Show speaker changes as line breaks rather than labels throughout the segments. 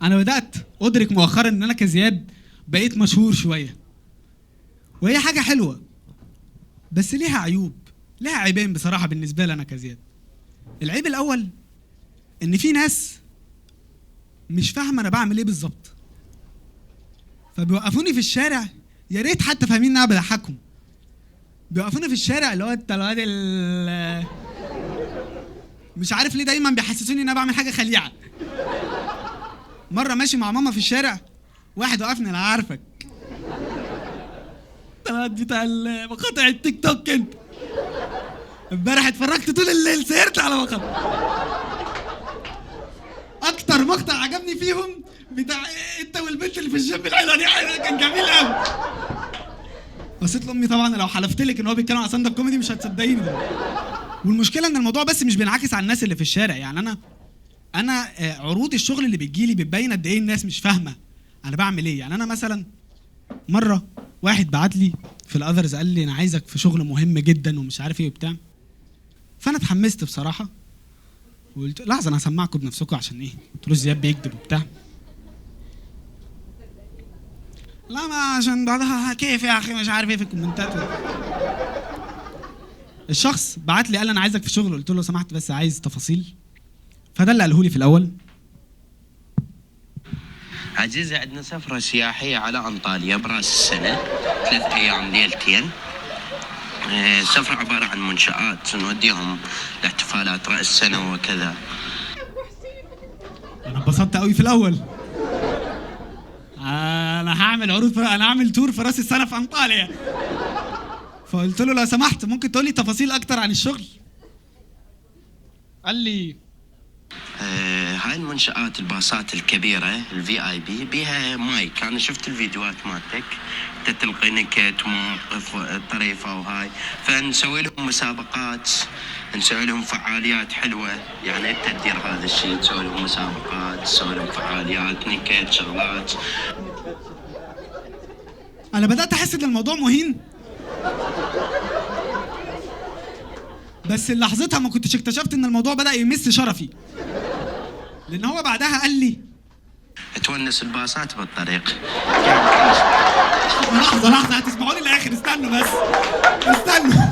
انا بدات ادرك مؤخرا ان انا كزياد بقيت مشهور شويه، وهي حاجه حلوه بس ليها عيوب، ليها عيبين بصراحه بالنسبه لي انا كزياد. العيب الاول ان في ناس مش فاهمه انا بعمل ايه بالظبط، فبيوقفوني في الشارع، يا ريت حتى فاهمين ان انا بضحكهم، بيوقفوني في الشارع اللي هو انت الواد مش عارف ليه دايما بيحسسوني ان انا بعمل حاجه خليعه. مره ماشي مع ماما في الشارع، واحد وقفني، انا عارفك الواد بتاع مقاطع التيك توك انت، امبارح اتفرجت طول الليل، سهرت على مقاطع. اكتر مقطع عجبني فيهم بتاع انت والبنت اللي في الجيم الحلوه دي، كان جميل قوي. بصيت لامي طبعا، لو حلفت لك ان هو بيتكلم على ستاند اب كوميدي مش هتصدقيني ده. والمشكله ان الموضوع بس مش بينعكس على الناس اللي في الشارع، يعني انا عروض الشغل اللي بتجيلي بتبين قد ايه الناس مش فاهمه انا بعمل ايه. يعني انا مثلا مره واحد بعت لي في الاذرز قال لي انا عايزك في شغل مهم جدا ومش عارف ايه وبتاع، فانا اتحمست بصراحه وقلت لحظه انا هسمعكم بنفسكم عشان ايه تقولوا زياد بيكذب وبتاع. لا ما عشان بعدها كيف يا اخي مش عارف ايه في الكومنتات. الشخص بعت لي قال انا عايزك في شغل، قلت له سمحت بس عايز تفاصيل، فده اللي قاله لي في الاول.
عزيزي عندنا سفرة سياحية على أنطاليا برأس السنة، 3 أيام ليلتين. سفرة عبارة عن منشآت نوديهم لاحتفالات رأس السنة وكذا.
انا انبسطت قوي في الاول، انا هعمل عروض انا هعمل تور في راس السنة في انطاليا. فقلت له لو سمحت ممكن تقول لي تفاصيل اكتر عن الشغل؟ قال لي
هاي المنشآت الباصات الكبيرة الفي اي بي بيها مايك، انا شفت الفيديوهات مالتك تلقي نكت ومواقف طريفة وهاي، فنسوي لهم مسابقات، نسوي لهم فعاليات حلوة. يعني انت تدير هذا الشيء، تسوي لهم مسابقات، تسوي لهم فعاليات، نكت، شغلات.
انا بدأت احس ان الموضوع مهين، بس لحظتها ما كنتش اكتشفت ان الموضوع بدأ يمس شرفي، لان هو بعدها قال لي
تونس الباصات بالطريق.
لحظة هتسمعوني للآخر، استنوا بس استنوا.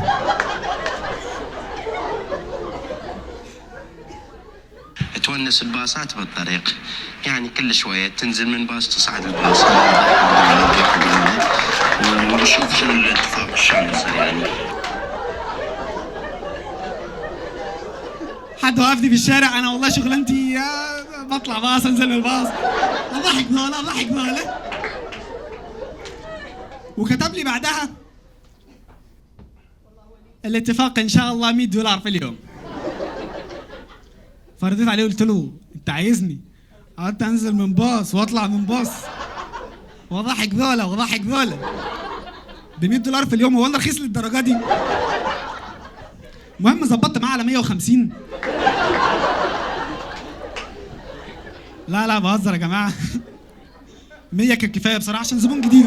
تونس الباصات بالطريق، يعني كل شوية تنزل من باص تصعد الباص ونشوف شنو الاتفاق شلون يصير. يعني
حد وقفني في الشارع، انا والله شغلانتي بطلع باص انزل من الباص، اضحك بولا. وكتب لي بعدها الاتفاق ان شاء الله $100 في اليوم. فرديت عليه قلت له انت عايزني قعدت انزل من باص واطلع من باص واضحك بولا $100 في اليوم؟ هو انا رخيص للدرجه دي؟ المهم ظبطت معاه على 150. لا بهزر يا جماعه. 100 كان كفايه بصراحه عشان زبون جديد.